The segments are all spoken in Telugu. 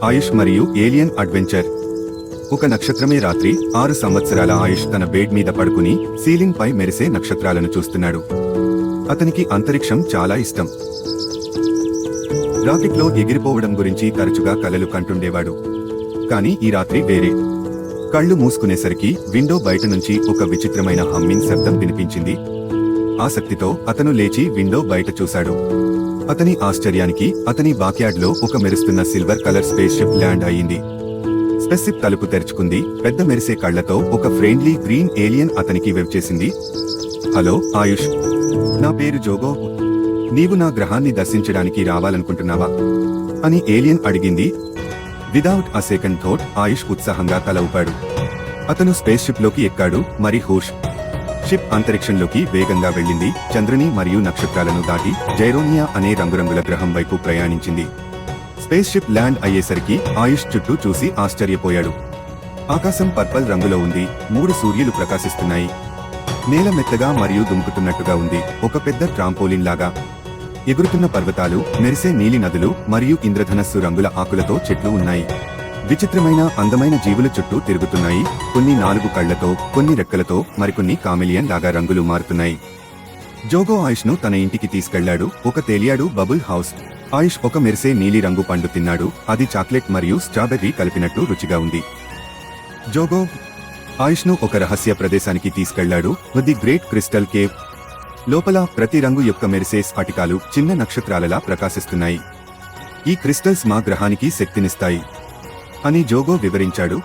ఆయుష్ మరియు ఏలియన్ అడ్వెంచర్. ఒక నక్షత్రమే రాత్రి 6 సంవత్సరాల ఆయుష్ తన బెడ్ మీద పడుకుని సీలింగ్ పై మెరిసే నక్షత్రాలను చూస్తున్నాడు. అతనికి అంతరిక్షం చాలా ఇష్టం. రాకెట్లో ఎగిరిపోవడం గురించి తరచుగా కలలు కంటుండేవాడు. కాని ఈ రాత్రి వేరే. కళ్ళు మూసుకునేసరికి విండో బయట నుంచి ఒక విచిత్రమైన హమ్మింగ్ శబ్దం వినిపించింది. ఆసక్తితో అతను లేచి విండో బయట చూశాడు. అతని ఆశ్చర్యానికి అతని బాక్యార్డ్లో ఒక మెరుస్తున్న silver colour spaceship land అయ్యింది. స్పేస్ షిప్ తలుపు తెరుచుకుంది. పెద్ద మెరిసే కళ్లతో ఒక ఫ్రెండ్లీ గ్రీన్ ఏలియన్ అతనికి వెబ్ చేసింది. హలో ఆయుష్, నా పేరు జోగో. నీవు నా గ్రహాన్ని దర్శించడానికి రావాలనుకుంటున్నావా అని ఏలియన్ అడిగింది. విదౌట్ అ సెకండ్ థాట్ ఆయుష్ ఉత్సాహంగా తల ఊపాడు. అతను స్పేస్ షిప్ లోకి ఎక్కాడు. మరి హోష్ షిప్ అంతరిక్షంలోకి వేగంగా వెళ్ళింది. చంద్రుని మరియు నక్షత్రాలను దాటి జైరోనియా అనే రంగురంగుల గ్రహం వైపు ప్రయాణించింది. స్పేస్ షిప్ ల్యాండ్ అయ్యేసరికి ఆయుష్ చుట్టూ చూసి ఆశ్చర్యపోయాడు. ఆకాశం పర్పల్ రంగులో ఉంది. 3 సూర్యులు ప్రకాశిస్తున్నాయి. నేల మెత్తగా మరియు దుముకుతున్నట్టుగా ఉంది. ఒక పెద్ద ట్రాంపోలిన్ లాగా. ఎగురుతున్న పర్వతాలు, మెరిసే నీలి నదులు మరియు ఇంద్రధనస్సు రంగుల ఆకులతో చెట్లు ఉన్నాయి. విచిత్రమైన అందమైన జీవులు చుట్టూ తిరుగుతున్నాయి. కొన్ని 4 కళ్లతో, కొన్ని రెక్కలతో, మరికొన్ని కామెలియన్ లాగా రంగులు మారుతున్నాయి. జోగో ఆయుష్ ను తన ఇంటికి తీసుకెళ్లాడు. ఒక తేలియాడు బబుల్ హౌస్. ఆయుష్ ఒక మెరిసే నీలి రంగు పండు తిన్నాడు. అది చాక్లెట్ మరియు స్ట్రాబెర్రీ కలిపినట్టు రుచిగా ఉంది. జోగో ఆయుష్ ను ఒక రహస్య ప్రదేశానికి తీసుకెళ్లాడు. The great crystal cave. లోపల ప్రతి రంగు యొక్క మెరిసే స్ఫటికాలు చిన్న నక్షత్రాలలా ప్రకాశిస్తున్నాయి. ఈ క్రిస్టల్స్ మా గ్రహానికి శక్తినిస్తాయి అని జోగో వివరించాడు.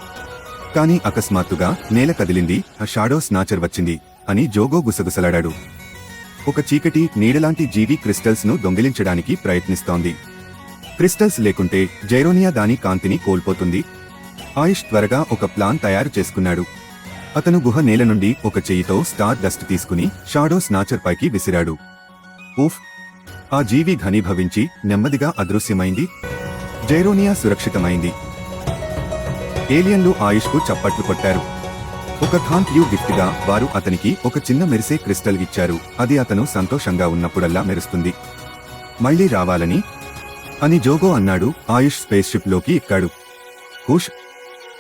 కాని అకస్మాత్తుగా నేల కదిలింది. ఆ షాడో స్నాచర్ వచ్చింది అని జోగో గుసగుసలాడాడు. ఒక చీకటి నీడలాంటి జీవి క్రిస్టల్స్ ను దొంగిలించడానికి ప్రయత్నిస్తోంది. క్రిస్టల్స్ లేకుంటే జైరోనియా దాని కాంతిని కోల్పోతుంది. ఆయుష్ త్వరగా ఒక ప్లాన్ తయారు చేసుకున్నాడు. అతను గుహ నేల నుండి ఒక చెయ్యితో స్టార్ డస్ట్ తీసుకుని షాడో స్నాచర్ పైకి విసిరాడు. ఊఫ్! ఆ జీవి ఘనీభవించి నెమ్మదిగా అదృశ్యమైంది. జైరోనియా సురక్షితమైంది. ఏలియన్లు ఆయుష్ కు చప్పట్లు కొట్టారు. ఒక థాంక్ యూ గిఫ్ట్ గా వారు అతనికి ఒక చిన్న మెరిసే క్రిస్టల్ ఇచ్చారు. అది అతను సంతోషంగా ఉన్నప్పుడల్లా మెరుస్తుంది. మళ్లీ రావాలని అని జోగో అన్నాడు. ఆయుష్ స్పేస్ షిప్ లోకి ఎక్కాడు. హుష్!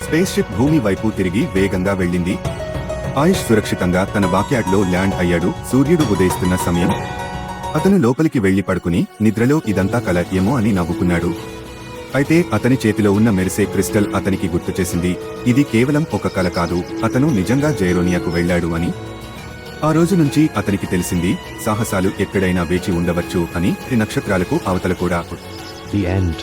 స్పేస్ షిప్ భూమి వైపు తిరిగి వేగంగా వెళ్ళింది. ఆయుష్ సురక్షితంగా తన బాక్యార్డ్ లో ల్యాండ్ అయ్యాడు. సూర్యుడు ఉదయిస్తున్న సమయం. అతను లోపలికి వెళ్లి పడుకుని నిద్రలో ఇదంతా కల ఏమో అని నవ్వుకున్నాడు. అయితే అతని చేతిలో ఉన్న మెరిసే క్రిస్టల్ అతనికి గుర్తు చేసింది. ఇది కేవలం ఒక కల కాదు, అతను నిజంగా జైరోనియాకు వెళ్లాడు అని. ఆ రోజు నుంచి అతనికి తెలిసింది, సాహసాలు ఎక్కడైనా వేచి ఉండవచ్చు అని. నక్షత్రాలకు అవతల కూడా. The end.